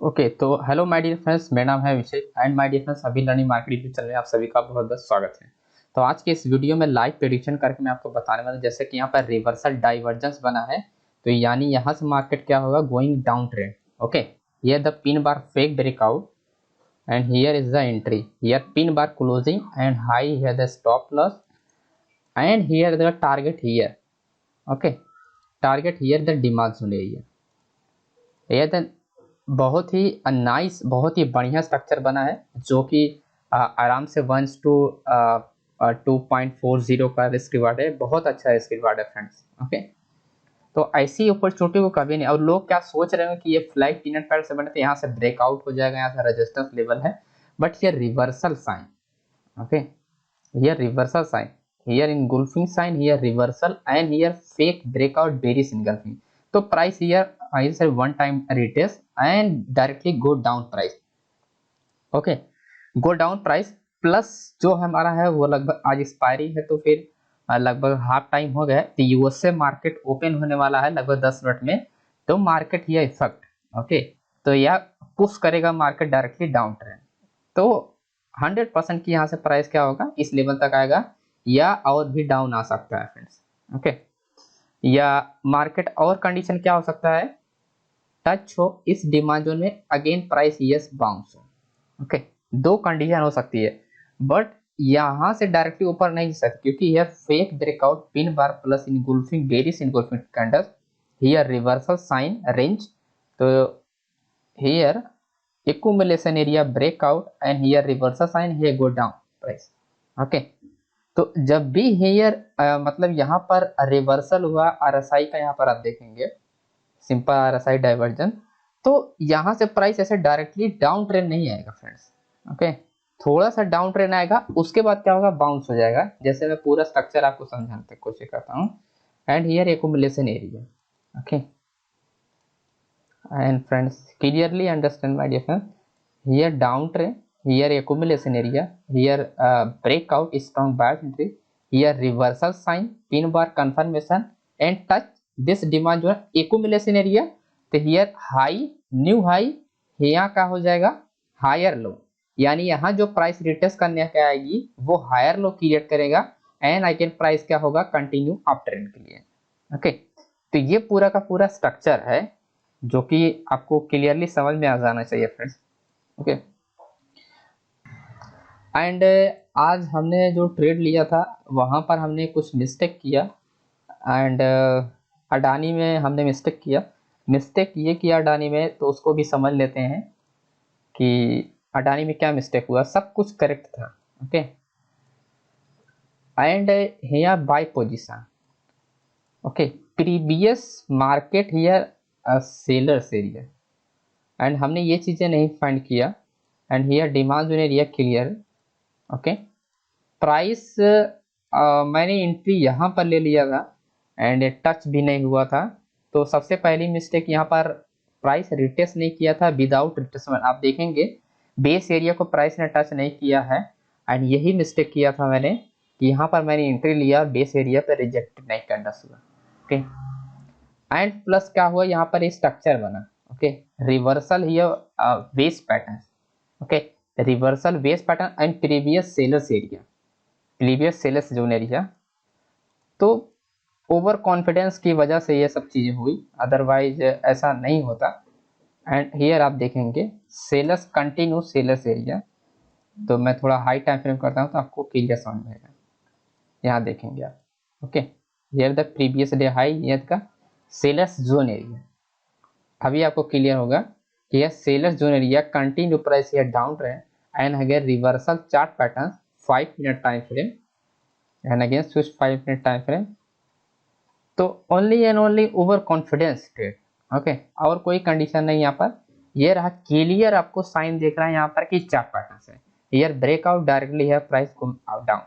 Okay तो hello my dear friends, मेरा नाम है अभिषेक एंड माय डियर फ्रेंड्स, अभी लर्निंग मार्केट यूट्यूब चैनल में आप सभी का बहुत बहुत स्वागत है। तो आज के इस वीडियो में लाइव प्रेडिक्शन करके मैं आपको बताने वाला हूं, जैसे कि यहाँ पर रिवर्सल डाइवर्जेंस बना है। तो यानी यहाँ से मार्केट क्या होगा, गोइंग डाउन ट्रेंड। ओके, ये the pin bar fake breakout and here is the entry, here pin bar closing and high, here the stop loss and here the target here. Okay, target here the demand zone area. ये the बहुत ही nice, बहुत ही बढ़िया structure बना है, जो कि आराम से 1:2.40 का रिस्क रिवार्ड है। बहुत अच्छा रिस्क रिवार्ड है फ्रेंड्स। ओके, तो ऐसी अपॉर्चुनिटी को कभी नहीं। और लोग क्या सोच रहे हैं कि ये फ्लैग 3 से बने तो यहाँ से ब्रेकआउट हो जाएगा, यहाँ से रेजिस्टेंस लेवल है, बट ये reversal sign. Okay, here reversal sign, here engulfing sign, here reversal and here fake breakout bearish engulfing. तो price here is a one time retest and directly go down price. Okay, go down price plus जो हमारा है वो लगभग आज expiry है, तो फिर लगभग हाफ टाइम हो गया है। तो यूएसए मार्केट ओपन होने वाला है लगभग 10 मिनट में। तो मार्केट ये इफेक्ट, ओके, तो यह पुश करेगा मार्केट डायरेक्टली डाउन ट्रेंड। तो 100% की यहाँ से प्राइस क्या होगा, इस लेवल तक आएगा या और भी डाउन आ सकता है फ्रेंड्स। ओके, या मार्केट और कंडीशन क्या हो सकता है, टच हो इस डिमांड जोन में, अगेन प्राइस यस बाउंस हो। ओके, दो कंडीशन हो सकती है, बट यहाँ से डायरेक्टली ऊपर नहीं जा सकती, क्योंकि यह fake breakout pin bar plus engulfing bearish engulfing candles, here reversal sign range. तो here accumulation area breakout and here reversal sign, here go down price। Okay, तो जब भी here मतलब यहाँ पर रिवर्सल हुआ आरएसआई का, यहाँ पर आप देखेंगे सिंपल आरएसआई डाइवर्जन, तो यहाँ से प्राइस ऐसे डायरेक्टली डाउन ट्रेंड नहीं आएगा फ्रेंड्स। ओके, थोड़ा सा डाउन ट्रेंड आएगा, उसके बाद क्या होगा, बाउंस हो जाएगा। जैसे मैं पूरा स्ट्रक्चर आपको समझाने की कोशिश करता हूँ। And here accumulation area। Okay, and friends clearly understand my dear friends, here downtrend, here accumulation area, here breakout strong buy entry, here reversal sign pin bar confirmation and touch this demand जो है accumulation area। तो here high, new high, यहाँ का हो जाएगा higher low, यानी यहाँ जो प्राइस रिटेस्ट करने के आएगी वो हायर लो क्रिएट करेगा एंड अगेन प्राइस क्या होगा, कंटिन्यू अप ट्रेंड के लिए। ओके, तो ये पूरा का पूरा स्ट्रक्चर है जो कि आपको क्लियरली समझ में आ जाना चाहिए फ्रेंड्स। ओके, एंड आज हमने जो ट्रेड लिया था वहाँ पर हमने कुछ मिस्टेक किया, एंड अडानी में हमने मिस्टेक किया। मिस्टेक ये किया अडानी में, तो उसको भी समझ लेते हैं कि अडानी में क्या मिस्टेक हुआ। सब कुछ करेक्ट था। Okay, and here bye position. Okay, previous market here sellers area, and हमने ये चीज़ें नहीं फाइंड किया। And here demand zone area clear. Okay, price मैंने एंट्री यहाँ पर ले लिया था एंड टच भी नहीं हुआ था। तो सबसे पहली मिस्टेक यहाँ पर प्राइस रिटेस्ट नहीं किया था विदाउट रिटेस्टमेंट। आप देखेंगे बेस एरिया को प्राइस ने टच नहीं किया है, एंड यही मिस्टेक किया था मैंने कि यहाँ पर मैंने एंट्री लिया, बेस एरिया पर रिजेक्ट नहीं करना हुआ। ओके, एंड प्लस क्या हुआ, यहाँ पर स्ट्रक्चर बना। Okay, reversal here west pattern. Okay, reversal west pattern and previous sellers area, previous sellers zone area. तो ओवर कॉन्फिडेंस की वजह से ये सब चीजें हुई, अदरवाइज ऐसा नहीं होता। एंड हियर आप देखेंगे सेलर्स कंटिन्यू सेलर्स एरिया। तो मैं थोड़ा हाई टाइम फ्रेम करता हूँ तो आपको क्लियर समझ में आएगा। यहाँ देखेंगे आप। Okay, here the previous day high, ये का सेलर्स जोन एरिया। अभी आपको क्लियर होगा कि यह sellers zone area continue price या down trend and again reversal chart pattern 5 minute time frame and again switch 5 minute time frame. तो only and only over confidence trade. Okay, और कोई condition नहीं यहाँ पर। ये रहा क्लियर, आपको साइन देख रहा है यहाँ पर कि चार्ट पैटर्न से ईयर ब्रेकआउट डायरेक्टली है, प्राइस को down.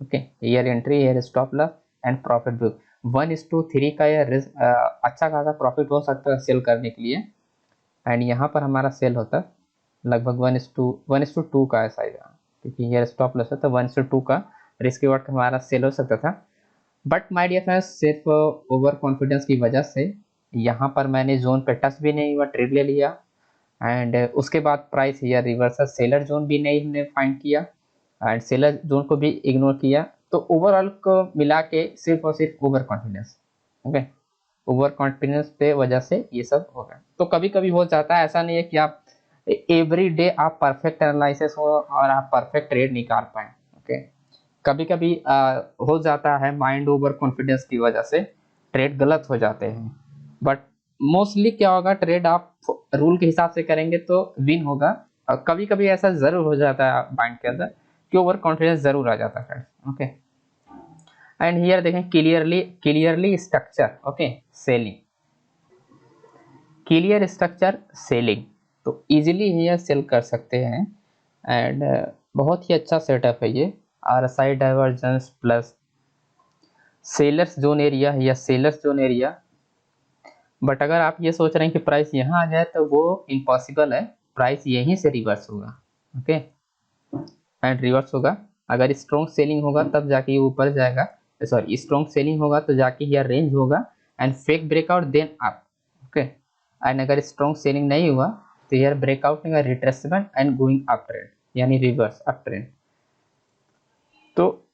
Okay, year entry, year stop loss and profit book 1:3 का यह अच्छा खासा प्रॉफिट हो सकता है सेल करने के लिए। एंड यहाँ पर हमारा सेल होता है लगभग 1:2 का ऐसा, क्योंकि ईयर स्टॉप लॉस है तो 1:2 का रिस्क रिवॉर्ड हमारा सेल हो सकता था। बट माय डियर फ्रेंड्स, सिर्फ ओवर कॉन्फिडेंस की वजह से यहाँ पर मैंने जोन पे टच भी नहीं हुआ, ट्रेड ले लिया एंड उसके बाद price here reversal, seller zone भी नहीं हमने फाइंड किया एंड सेलर जोन को भी इग्नोर किया। तो ओवरऑल को मिला के सिर्फ और सिर्फ over confidence, okay, over confidence पे वजह से ये सब हो गया। तो कभी कभी हो जाता है, ऐसा नहीं है कि आप एवरी डे आप परफेक्ट एनालिसिस हो और आप परफेक्ट ट्रेड निकाल पाए, ओके। कभी कभी हो जाता है माइंड ओवर कॉन्फिडेंस की वजह से ट्रेड गलत हो जाते हैं, बट मोस्टली क्या होगा, ट्रेड आप रूल के हिसाब से करेंगे तो विन होगा। और कभी कभी ऐसा जरूर हो जाता है माइंड के अंदर कि ओवर कॉन्फिडेंस जरूर आ जाता है, ओके। एंड हियर देखें clearly structure, okay, selling, clear structure selling, तो इजीली हियर सेल कर सकते हैं। एंड बहुत ही अच्छा सेटअप है ये, RSI divergence plus sellers zone area या सेलर्स जोन एरिया। बट अगर आप ये सोच रहे हैं कि प्राइस यहाँ आ जाए तो वो इम्पॉसिबल है, प्राइस यहीं से रिवर्स होगा, ओके। एंड रिवर्स होगा, अगर स्ट्रॉन्ग सेलिंग होगा तब जाके ये ऊपर जाएगा, सॉरी स्ट्रॉन्ग सेलिंग होगा तो जाके यह रेंज होगा and fake breakout then up, okay. And अगर स्ट्रॉन्ग सेलिंग नहीं हुआ तो यार ब्रेकआउट नहीं, retracement and going up trend, यानी रिवर्स अप ट्रेंड। तो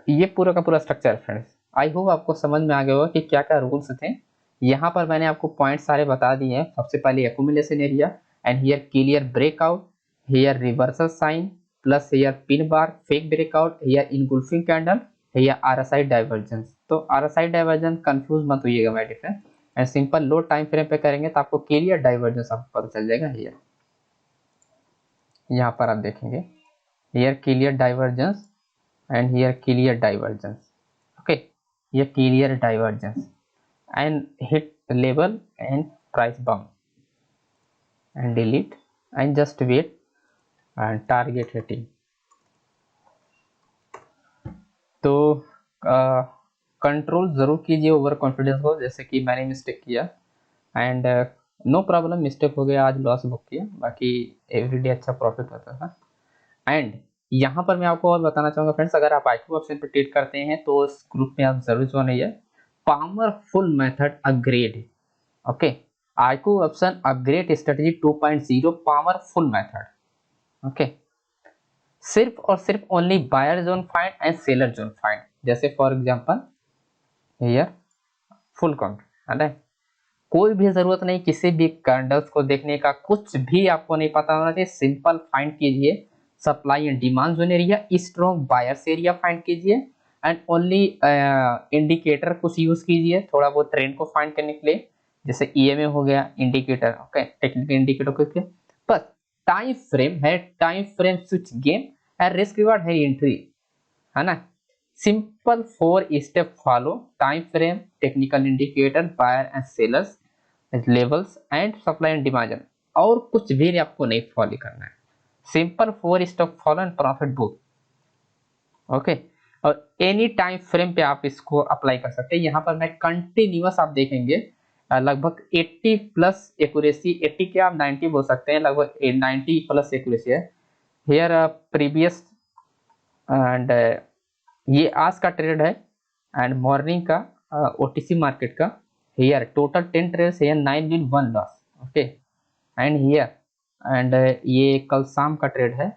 ये पूरा का पूरा स्ट्रक्चर फ्रेंड्स, आई होप आपको समझ में आ गया होगा कि क्या क्या रूल्स थे। यहाँ पर मैंने आपको पॉइंट सारे बता दिए हैं। सबसे पहले accumulation area and here clear breakout, here reversal sign plus here pin bar, fake breakout, here engulfing candle, here RSI divergence. तो आरएसआई डाइवर्जेंस कंफ्यूज मत होइएगा my dear, and simple low time frame पे करेंगे तो आपको clear divergence आपको पता चल जाएगा। हियर यहाँ पर आप देखेंगे here clear divergence and here clear divergence, okay, here clear divergence and hit level and price bump and delete and just wait and target hitting। तो कंट्रोल जरूर कीजिए ओवर कॉन्फिडेंस को, जैसे कि मैंने मिस्टेक किया एंड नो प्रॉब्लम, मिस्टेक हो गया, आज लॉस बुक किया, बाकी एवरीडे अच्छा प्रॉफिट होता था। एंड यहाँ पर मैं आपको और बताना चाहूंगा फ्रेंड्स, अगर आप आईक्यू ऑप्शन पर ट्रेड करते हैं तो उस ग्रुप में आप जरूर ज्वाइन है, powerful method upgrade, okay, IQ option upgrade strategy 2.0 powerful method, okay. सिर्फ और सिर्फ only buyer zone find and seller zone find, जैसे for example here full count है ना, कोई भी जरूरत नहीं किसी भी कैंडल्स को देखने का, कुछ भी आपको नहीं पता होना चाहिए, सिंपल फाइंड कीजिए supply and demand zone area, strong buyers area find कीजिए एंड ओनली इंडिकेटर कुछ यूज कीजिए थोड़ा बहुत ट्रेंड को फाइंड करने के लिए, जैसे ईएमए हो गया इंडिकेटर, ओके, टेक्निकल इंडिकेटर को, बस टाइम फ्रेम है, टाइम फ्रेम स्विच गेम है, रिस्क रिवार्ड है एंट्री, है ना। Simple 4 step follow, time frame, technical indicator, buyer and sellers, levels and supply and demand, और कुछ भी आपको नहीं फॉलो करना है, simple 4 step follow and profit book, okay. और एनी टाइम फ्रेम पे आप इसको अप्लाई कर सकते हैं। यहाँ पर मैं कंटिन्यूअस आप देखेंगे लगभग 80 प्लस एक्यूरेसी, 80 के आप 90 बोल सकते हैं, लगभग 90 प्लस एक्यूरेसी है हियर प्रीवियस। एंड ये आज का ट्रेड है एंड मॉर्निंग का ओटीसी मार्केट का, here total 10 trades, here 9 win 1 loss, okay. And here and ये कल शाम का ट्रेड है,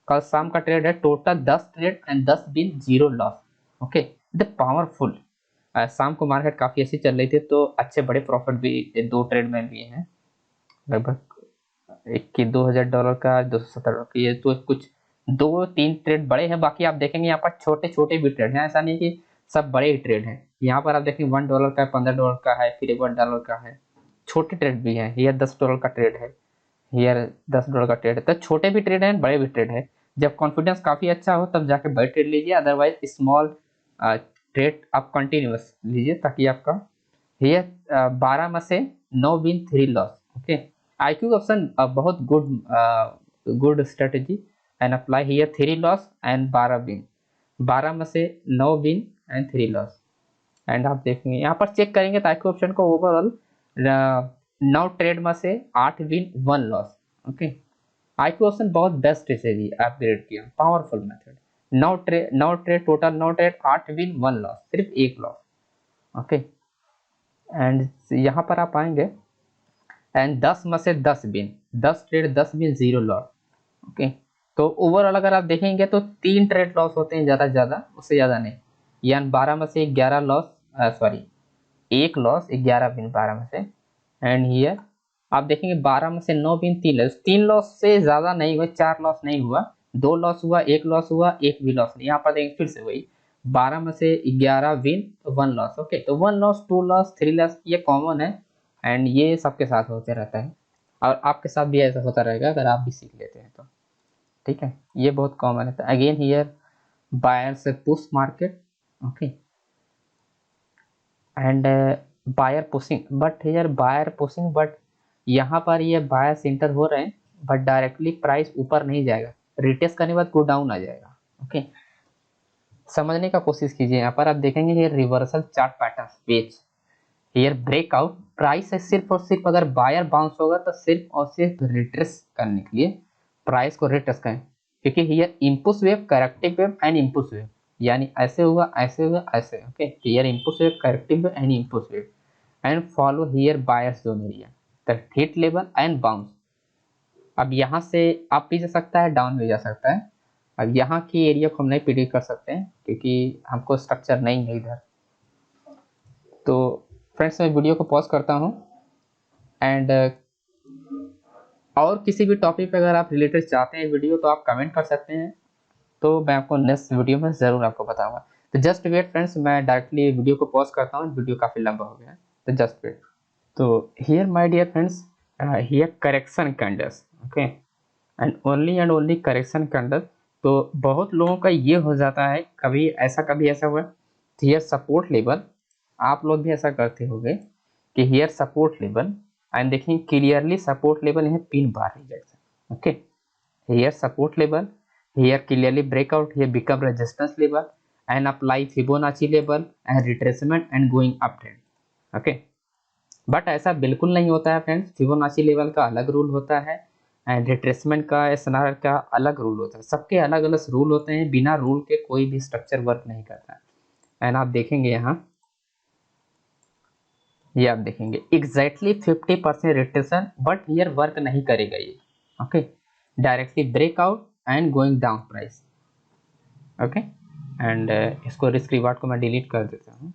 कल शाम का ट्रेड है, total 10 trade and 10 win 0 loss, okay. The powerful, शाम को मार्केट काफी अच्छी चल रही थी तो अच्छे बड़े प्रॉफिट भी 2 ट्रेड में भी हैं, लगभग एक की $2000 का, $270 की, ये तो कुछ 2-3 ट्रेड बड़े हैं, बाकी आप देखेंगे यहाँ पर छोटे छोटे भी ट्रेड हैं, ऐसा नहीं कि सब बड़े ही ट्रेड हैं। यहाँ पर आप देखेंगे $1 का है, $15 का है, फिर $1 का है, छोटे ट्रेड भी है, ये $10 का ट्रेड है, हियर $10 का ट्रेड है। तो छोटे भी ट्रेड हैं, बड़े भी ट्रेड है, जब कॉन्फिडेंस काफी अच्छा हो तब जाके बड़े ट्रेड लीजिए, अदरवाइज स्मॉल ट्रेड आप कंटिन्यूस लीजिए, ताकि आपका हियर 12 में से 9 win 3 loss, okay. IQ option बहुत good strategy and apply here 3 loss and 12 win, 12 में से 9 विन एंड 3 लॉस। एंड आप देखेंगे यहाँ पर चेक करेंगे तो आईक्यू ऑप्शन को ओवरऑल 9 ट्रेड में से 8 win 1 loss, okay. IQ option बहुत बेस्ट है, अपग्रेड किया, powerful method, 9 trade total, 9 trade, 8 win 1 loss, सिर्फ 1 लॉस, ओके। एंड यहाँ पर आप आएंगे एंड 10 में से 10 win, 10 trade 10 win 0 loss. Okay, तो ओवरऑल अगर आप देखेंगे तो 3 ट्रेड लॉस होते हैं ज़्यादा से ज़्यादा, उससे ज़्यादा नहीं। यानी 12 में से 11 लॉस, सॉरी 1 लॉस 11 विन 12 में से। एंड हियर आप देखेंगे 12 में से 9 विन 3 लॉस, 3 लॉस से ज़्यादा नहीं हुआ, 4 लॉस नहीं हुआ, 2 लॉस हुआ, 1 लॉस हुआ, 1 भी लॉस नहीं। यहाँ पर देखेंगे फिर से वही 12 में से 11 विन 1 लॉस। ओके, तो 1 लॉस 2 लॉस 3 लॉस ये कॉमन है एंड ये सबके साथ होते रहता है और आपके साथ भी ऐसा होता रहेगा अगर आप भी सीख लेते हैं तो। ठीक है, ये बहुत कॉमन है। अगेन हियर बायर से push market. Okay, and buyer pushing, but here buyer pushing, but यहाँ पर ये बायर्स इंटर हो रहे हैं बट डायरेक्टली प्राइस ऊपर नहीं जाएगा, रिटेस्ट करने के बाद गो डाउन आ जाएगा। ओके, समझने का कोशिश कीजिए। यहाँ पर आप देखेंगे ये reversal chart pattern page, here breakout price है, सिर्फ और सिर्फ अगर बायर बाउंस होगा तो सिर्फ और सिर्फ रिट्रेस करने के लिए प्राइस को रिट्रेस करें, क्योंकि here impulse wave, corrective wave and impulse wave, यानी ऐसे हुआ ऐसे हुआ ऐसे। Okay, here impulse wave, corrective wave and impulse wave and follow here buyers zone area the hit level and bounce. अब यहाँ से अप भी जा सकता है, डाउन भी जा सकता है। अब यहाँ की एरिया को हम नहीं प्रिडिक्ट कर सकते हैं क्योंकि हमको स्ट्रक्चर नहीं है इधर। तो फ्रेंड्स मैं वीडियो को पॉज करता हूँ एंड और किसी भी टॉपिक पे अगर आप रिलेटेड चाहते हैं वीडियो तो आप कमेंट कर सकते हैं, तो मैं आपको नेक्स्ट वीडियो में ज़रूर आपको बताऊंगा। तो जस्ट वेट फ्रेंड्स, मैं डायरेक्टली वीडियो को पॉज करता हूँ, वीडियो काफ़ी लंबा हो गया है, तो जस्ट वेट। तो here my dear friends, here correction candles. Okay, and only correction candle. तो बहुत लोगों का ये हो जाता है, कभी ऐसा हुआ हियर सपोर्ट लेवल, आप लोग भी ऐसा करते होंगे कि हियर सपोर्ट लेवल एंड देखेंगे क्लियरली सपोर्ट लेवल यहाँ pin bar rejection. Okay, here support level, here clearly breakout, here become resistance level and apply Fibonacci level and retracement and going up trend. Okay, but ऐसा बिल्कुल नहीं होता है friends, Fibonacci level का अलग rule होता है एंड रिट्रेसमेंट का, एसएनआर का अलग रूल होता है। सबके अलग अलग रूल होते हैं, बिना रूल के कोई भी स्ट्रक्चर वर्क नहीं करता। एंड आप देखेंगे यहाँ, ये आप देखेंगे exactly 50% retraction, but here work नहीं करेगा ये। Okay, directly breakout and going down price. Okay, and इसको रिस्क रिवार्ड को मैं डिलीट कर देता हूँ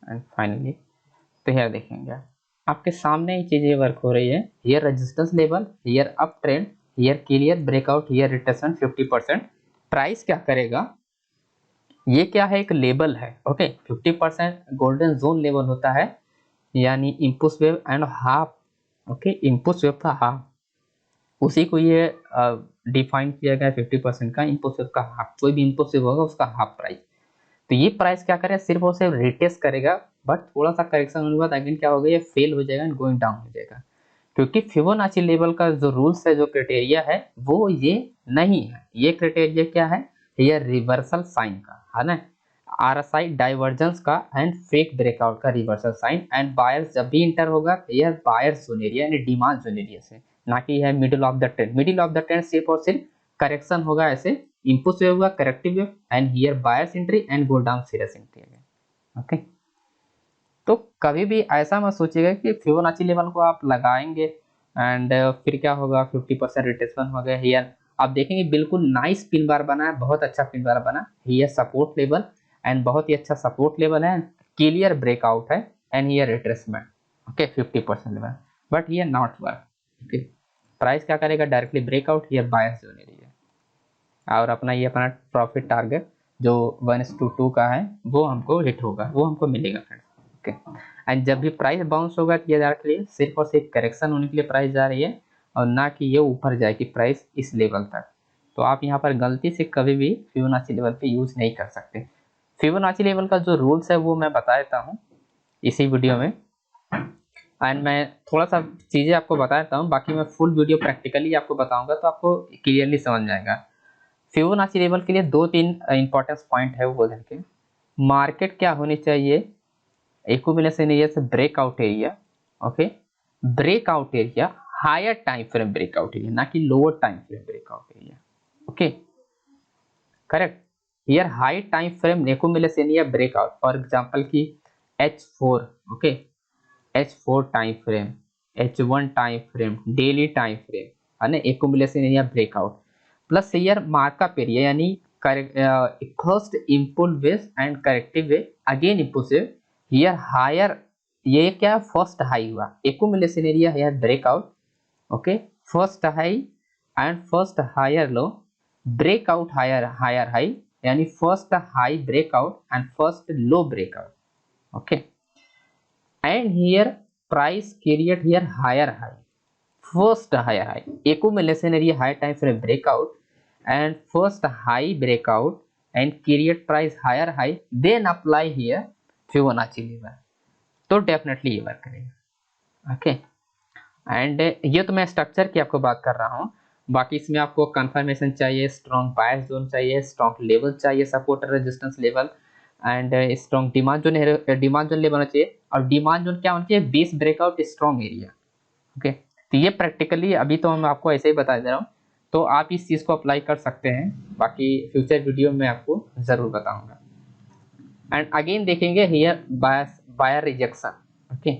एंड फाइनली तो हियर देखेंगे आपके सामने ये चीज़ें वर्क हो रही है। Here resistance level, here up trend, here clear breakout, here retracement 50%। Price क्या करेगा, ये क्या है, एक लेवल है। ओके, 50% गोल्डन जोन लेवल होता है, यानी impulse wave and half. Okay, impulse wave का हाफ, उसी को ये डिफाइन किया गया है 50% का इम्पल्स वेव का हाफ। कोई भी इम्पल्स वेव होगा उसका हाफ प्राइस। तो ये प्राइस क्या करेगा, सिर्फ और सिर्फ रिटेस्ट करेगा, बट थोड़ा सा करेक्शन होने के बाद अगेन क्या होगा, ये फेल हो जाएगा एंड गोइंग डाउन हो जाएगा। क्योंकि फिबोनाची लेवल का जो रूल्स है, जो क्राइटेरिया है वो ये नहीं है। ये क्राइटेरिया क्या है, ये रिवर्सल साइन का है ना, आरएसआई डाइवर्जेंस का एंड फेक ब्रेकआउट का रिवर्सल साइन। एंड बायर्स जब भी इंटर होगा ये बायर्स जोन एरिया यानी डिमांड जोन एरिया से, ना कि है middle of the trend. Middle of the trend सिर्फ और सिर्फ करेक्शन होगा, ऐसे इम्पल्स वेव होगा, corrective wave and here buyers entry and go down serious entry. Okay, तो कभी भी ऐसा मत सोचिएगा कि फिबोनाची लेवल को आप लगाएंगे एंड फिर क्या होगा, 50% रिट्रेसमेंट हो गया। हियर आप देखेंगे बिल्कुल नाइस पिन बार बना है, बहुत अच्छा पिन बार बना। हियर सपोर्ट लेवल एंड बहुत ही अच्छा सपोर्ट लेवल है, क्लियर ब्रेकआउट है and here retracement. Okay, 50% level, but here not work. Okay, price क्या करेगा, directly breakout, here buyers zone area और अपना ये अपना प्रॉफिट टारगेट जो 1:2 का है वो हमको हिट होगा, वो हमको मिलेगा फ्रेंड्स। ओके, एंड जब भी प्राइस बाउंस होगा तो ये डायरेक्टली सिर्फ और सिर्फ करेक्शन होने के लिए प्राइस जा रही है और ना कि ये ऊपर जाएगी प्राइस इस लेवल तक। तो आप यहाँ पर गलती से कभी भी फिबोनाची लेवल पे यूज नहीं कर सकते। फिबोनाची लेवल का जो रूल्स है वो मैं बता देता हूँ इसी वीडियो में एंड मैं थोड़ा सा चीज़ें आपको बता देता हूँ, बाकी मैं फुल वीडियो प्रैक्टिकली आपको बताऊंगा तो आपको क्लियरली समझ जाएगा। फिबोनाची लेवल के लिए 2-3 इंपॉर्टेंस पॉइंट है वो देखें। मार्केट क्या होनी चाहिए, एक्यूमुलेशन एरिया से breakout area. Okay, breakout area higher time frame breakout area, ना कि lower time frame breakout area. Okay, correct, here high time frame accumulation area breakout, for example की H4। Okay, H4 time frame H1 time frame, daily time frame है ना, accumulation area breakout plus here markup area यानी first impulse wave and corrective wave again impulsive here higher, ये क्या first high हुआ, accumulation area here breakout, okay first high and first higher low, breakout higher higher high यानी first high breakout and first low breakout, okay and here price create here higher high, first higher high, accumulation area high time frame breakout and first high breakout and create price higher high, then apply here Fibonacci level, तो definitely ये work करेगा, okay and ये तो मैं structure की आपको बात कर रहा हूँ, बाकी इसमें आपको कंफर्मेशन चाहिए, स्ट्रॉन्ग बायस जोन चाहिए, स्ट्रॉन्ग लेवल चाहिए, support resistance level and strong demand zone, demand zone level होना चाहिए, और डिमांड जोन क्या होना चाहिए, base breakout strong area, okay तो ये प्रैक्टिकली अभी तो मैं आपको ऐसे ही बता दे रहा हूँ, तो आप इस चीज़ को अप्लाई कर सकते हैं, बाकी फ्यूचर वीडियो में आपको ज़रूर बताऊंगा। एंड अगेन देखेंगे here buyer rejection, okay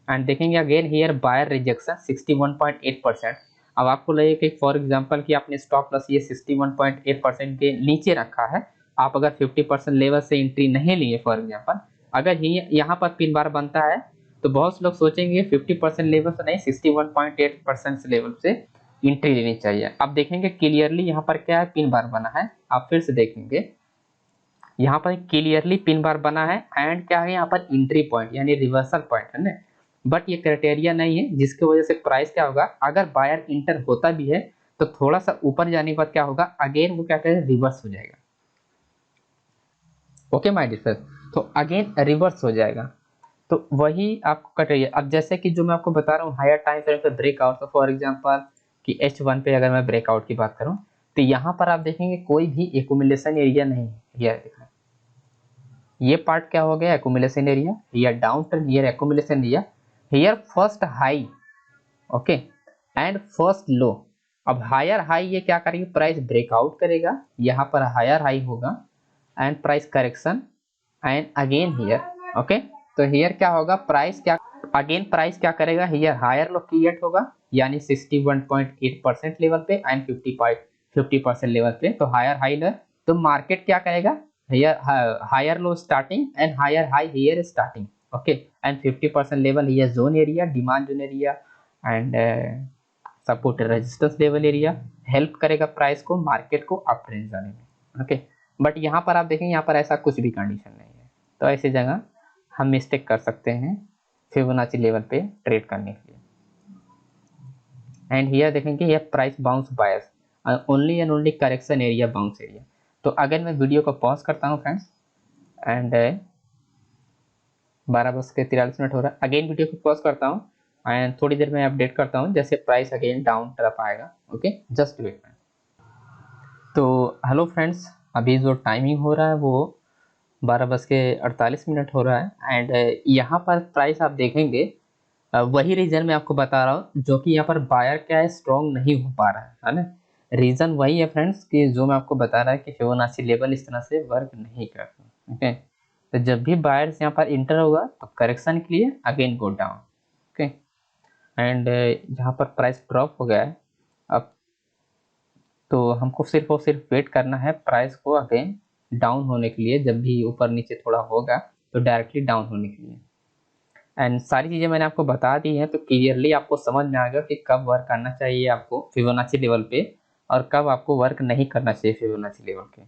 and देखेंगे अगेन हियर बायर रिजेक्शन 61.8%। अब आपको लगे कि फॉर एग्जांपल कि आपने स्टॉप लॉस ये 61.8% के नीचे रखा है, आप अगर 50% लेवल से एंट्री नहीं लिए फॉर एग्जांपल, अगर यहाँ पर पिन बार बनता है तो बहुत से लोग सोचेंगे 50% लेवल से नहीं 61.8% लेवल से एंट्री लेनी चाहिए। अब देखेंगे क्लियरली यहाँ पर क्या है, पिन बार बना है, आप फिर से देखेंगे यहाँ पर क्लियरली पिन बार बना है एंड क्या है यहाँ पर एंट्री पॉइंट यानी रिवर्सल पॉइंट है ना, बट ये क्राइटेरिया नहीं है, जिसकी वजह से प्राइस क्या होगा, अगर बायर इंटर होता भी है तो थोड़ा सा ऊपर जाने के बाद क्या होगा, अगेन वो क्या करेगा, रिवर्स हो जाएगा, ओके माय डियर फ्रेंड, तो अगेन रिवर्स हो जाएगा, तो वही आपको क्राइटेरिया। अब जैसे कि जो मैं आपको बता रहा हूँ हायर टाइम फ्रेम पे ब्रेकआउट, तो फॉर एग्जांपल कि H1 पे अगर मैं ब्रेकआउट की बात करूँ तो यहाँ पर आप देखेंगे कोई भी एक्यूमुलेशन एरिया नहीं है, ये पार्ट क्या हो गया, accumulation area, here down turn, here accumulation area, here first high, okay and first low. अब हायर हाई ये क्या करेगी, प्राइस ब्रेकआउट करेगा, यहाँ पर हायर हाई होगा and price correction and again here, okay तो हियर क्या होगा, प्राइस क्या अगेन प्राइस क्या करेगा, हियर हायर लो क्रिएट होगा यानी 61.8% लेवल पे एंड 50% लेवल पे, तो हायर हाई लेवल, तो मार्केट क्या करेगा, here higher low starting and higher high here starting, okay and 50% level here zone area, demand zone area and support resistance level area, help करेगा price को market को up trend जाने में, okay but यहाँ पर आप देखेंगे यहाँ पर ऐसा कुछ भी कंडीशन नहीं है, तो ऐसी जगह हम मिस्टेक कर सकते हैं फिबोनाची लेवल पे ट्रेड करने के लिए। एंड हियर देखेंगे ये price bounce bias only and only correction area bounce area. तो अगर मैं वीडियो को पॉज करता हूँ फ्रेंड्स एंड 12:43 हो रहा है, अगेन वीडियो को पॉज करता हूँ एंड थोड़ी देर में अपडेट करता हूँ जैसे प्राइस अगेन डाउन तरफ आएगा, ओके जस्ट वेट। तो हेलो फ्रेंड्स, अभी जो टाइमिंग हो रहा है वो 12:48 हो रहा है एंड यहाँ पर प्राइस आप देखेंगे वही रीजन मैं आपको बता रहा हूँ जो कि यहाँ पर बायर क्या है, स्ट्रॉन्ग नहीं हो पा रहा है ना, रीजन वही है फ्रेंड्स कि जो मैं आपको बता रहा है कि फिबोनाची लेवल इस तरह से वर्क नहीं करता, ओके तो जब भी बायर्स यहाँ पर इंटर होगा तो करेक्शन के लिए again go down, okay and यहाँ पर प्राइस ड्रॉप हो गया है, अब तो हमको सिर्फ और सिर्फ वेट करना है प्राइस को अगेन डाउन होने के लिए, जब भी ऊपर नीचे थोड़ा होगा तो डायरेक्टली डाउन होने के लिए। एंड सारी चीज़ें मैंने आपको बता दी हैं, तो क्लियरली आपको समझ में आएगा कि कब वर्क करना चाहिए आपको फिबोनाची लेवल पे और कब आपको वर्क नहीं करना चाहिए फिबोनाची लेवल पे,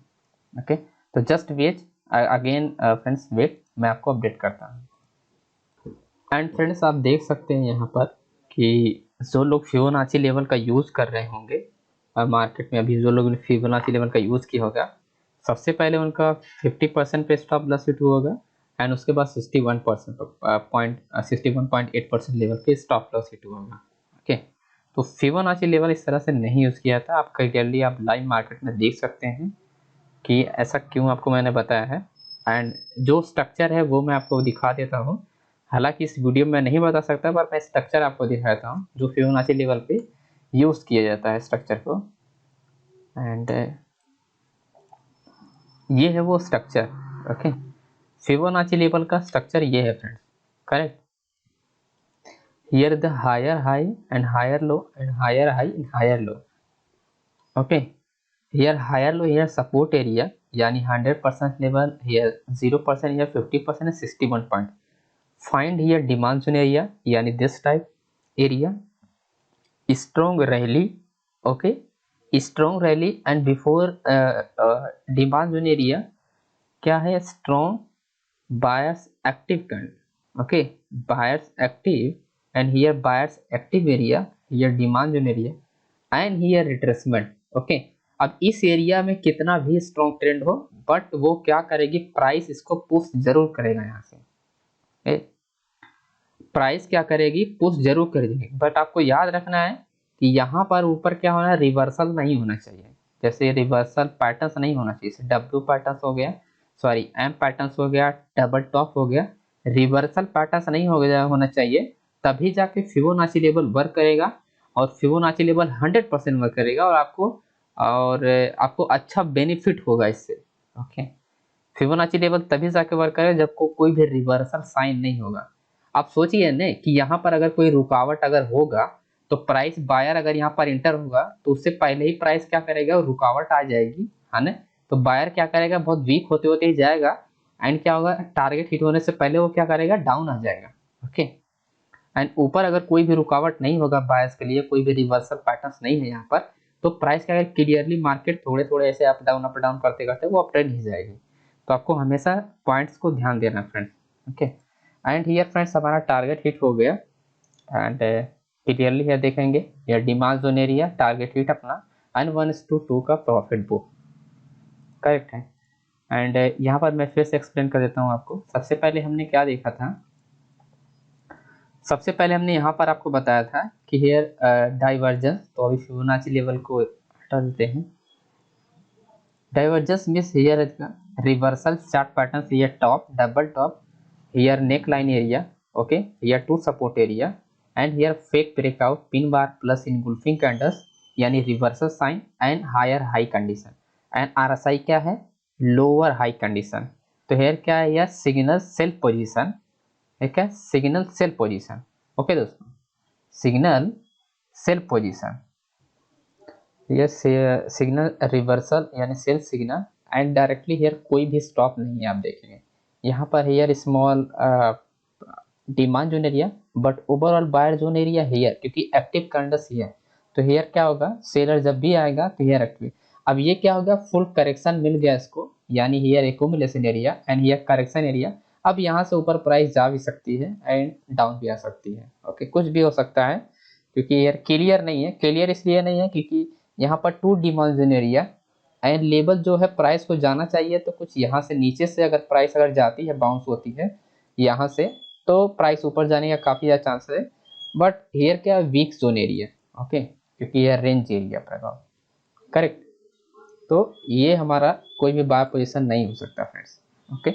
ओके तो just wait again friends wait, मैं आपको अपडेट करता हूँ। एंड फ्रेंड्स आप देख सकते हैं यहाँ पर कि जो लोग फिबोनाची लेवल का यूज़ कर रहे होंगे मार्केट में, अभी जो लोग फिबोनाची लेवल का यूज़ किया होगा, सबसे पहले उनका 50% पे स्टॉप लॉस हिट होगा एंड उसके बाद 61.8% लेवल पे स्टॉप लॉस हिट होगा, ओके तो फिबोनाची लेवल इस तरह से नहीं यूज़ किया था, आप क्लियरली आप लाइव मार्केट में देख सकते हैं कि ऐसा क्यों आपको मैंने बताया है। एंड जो स्ट्रक्चर है वो मैं आपको दिखा देता हूँ, हालांकि इस वीडियो में नहीं बता सकता पर मैं स्ट्रक्चर आपको दिखाता हूँ जो फिबोनाची लेवल पे यूज़ किया जाता है स्ट्रक्चर को। एंड ये है वो स्ट्रक्चर, ओके फिबोनाची लेवल का स्ट्रक्चर ये है friends, correct. here the higher high and higher low and higher high and higher low. Okay, here higher low, here support area यानी 100% level, here 0%, here 50% and 61 point. Find here demand zone area यानी this type area, strong rally. Okay, strong rally and before demand zone area क्या है, strong buyers active current. Okay, buyers active and here buyers active area, here demand zone area and here retracement. Okay, अब इस area में कितना भी strong trend हो but वो क्या करेगी, प्राइस इसको पुश जरूर करेगा। यहाँ से प्राइस क्या करेगी, पुश जरूर करेगी, बट आपको याद रखना है कि यहाँ पर ऊपर क्या होना है, रिवर्सल नहीं होना चाहिए। जैसे रिवर्सल पैटर्न्स नहीं होना चाहिए, जैसे डब्ल्यू पैटर्न्स हो गया, सॉरी एम पैटर्न्स हो गया, डबल टॉप हो गया, रिवर्सल पैटर्न्स नहीं होना चाहिए, तभी जाके फिबोनाची लेवल वर्क करेगा और फिबोनाची लेवल 100% वर्क करेगा और आपको अच्छा बेनिफिट होगा इससे। ओके, फिबोनाची लेवल तभी जाके वर्क करेगा जब कोई भी रिवर्सल साइन नहीं होगा। आप सोचिए ना कि यहाँ पर अगर कोई रुकावट अगर होगा तो प्राइस बायर अगर यहाँ पर इंटर होगा तो उससे पहले ही प्राइस क्या करेगा, रुकावट आ जाएगी, है ना। तो बायर क्या करेगा, बहुत वीक होते होते ही जाएगा एंड क्या होगा, टारगेट हिट होने से पहले वो क्या करेगा, डाउन आ जाएगा। ओके, एंड ऊपर अगर कोई भी रुकावट नहीं होगा बायर्स के लिए, कोई भी रिवर्सल पैटर्न्स नहीं है यहाँ पर, तो प्राइस क्या करेगा, क्लियरली मार्केट थोड़े थोड़े ऐसे अप डाउन करते करते वो अप ट्रेंड ही जाएगी। तो आपको हमेशा पॉइंट्स को ध्यान देना friends. Okay, and here friends हमारा टारगेट हिट हो गया एंड क्लियरली है देखेंगे, यह demand zone area target hit अपना एंड 1:2 का प्रॉफिट बुक, करेक्ट है। एंड यहाँ पर मैं फिर से एक्सप्लेन कर देता हूँ आपको। सबसे पहले हमने क्या देखा था, सबसे पहले हमने यहाँ पर आपको बताया था कि हियर डाइवर्जेंस, तो अभी फिबोनाची लेवल को हटा देते हैं। Divergence means here reversal chart pattern, here top, double top, here neck line area, okay, here two support area and here fake breakout, pin bar plus engulfing candles यानी reversal sign and higher high condition and RSI क्या है, lower high condition. तो here क्या है, यह signal sell position, ठीक है, signal sell position. Okay दोस्तों, सिग्नल सेल पोजीशन, ये सिग्नल रिवर्सल यानी sell signal and directly here कोई भी स्टॉप नहीं है। आप देखेंगे यहाँ पर here small demand zone area but overall buyer zone area here, क्योंकि एक्टिव कैंडल्स ही है। तो हियर क्या होगा, सेलर जब भी आएगा तो हियर एक्टिव। अब ये क्या होगा, फुल करेक्शन मिल गया इसको, यानी here accumulation area and here correction area. अब यहाँ से ऊपर प्राइस जा भी सकती है एंड डाउन भी आ सकती है। ओके, कुछ भी हो सकता है क्योंकि यार क्लियर नहीं है। क्लियर इसलिए नहीं है क्योंकि यहाँ पर 2 demand zone area and level जो है प्राइस को जाना चाहिए, तो कुछ यहाँ से नीचे से अगर प्राइस अगर जाती है, बाउंस होती है यहाँ से, तो प्राइस ऊपर जाने का काफ़ी ज़्यादा चांस है। बट हियर क्या, वीक जोन एरिया, ओके, क्योंकि यह रेंज एरिया पर, करेक्ट। तो ये हमारा कोई भी बाय पोजीशन नहीं हो सकता फ्रेंड्स। ओके,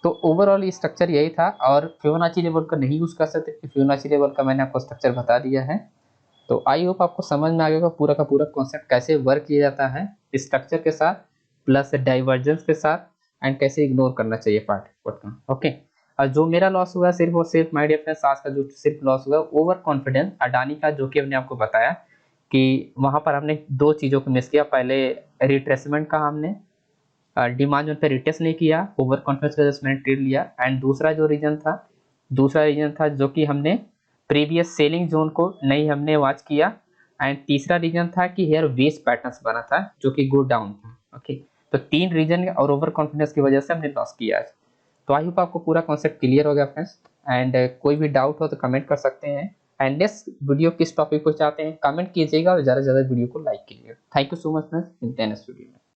तो ओवरऑल स्ट्रक्चर यही था और फिबोनाची लेवल का नहीं यूज़ कर सकते, फिबोनाची लेवल का मैंने आपको स्ट्रक्चर बता दिया है। तो आई होप आपको समझ में आ गया पूरा का पूरा कॉन्सेप्ट कैसे वर्क किया जाता है स्ट्रक्चर के साथ प्लस डाइवर्जेंस के साथ एंड कैसे इग्नोर करना चाहिए पार्ट का। ओके, और जो मेरा लॉस हुआ सिर्फ और सिर्फ माय डियर फ्रेंड्स, आज का जो सिर्फ लॉस हुआ ओवर कॉन्फिडेंस अडानी का, जो कि हमने आपको बताया कि वहाँ पर हमने 2 चीज़ों को मिस किया। पहले रिट्रेसमेंट का हमने डिमांड जोन पे रिटेस्ट नहीं किया, ओवर कॉन्फिडेंस की वजह से मैंने ट्रेड लिया। एंड दूसरा रीजन था जो कि हमने प्रीवियस सेलिंग जोन को नहीं हमने वॉच किया। एंड तीसरा रीजन था कि हेयर वेस्ट पैटर्न्स बना था जो कि गो डाउन था। ओके, तो 3 रीजन और ओवर कॉन्फिडेंस की वजह से हमने लॉस किया है। तो आई होप आपको पूरा कॉन्सेप्ट क्लियर हो गया फ्रेंड्स। एंड कोई भी डाउट हो तो कमेंट कर सकते हैं एंड नेक्स्ट वीडियो किस टॉपिक को चाहते हैं कमेंट कीजिएगा और ज़्यादा से ज़्यादा वीडियो को लाइक कीजिएगा। Thank you so much friends, मिलते हैं नेक्स्ट वीडियो में।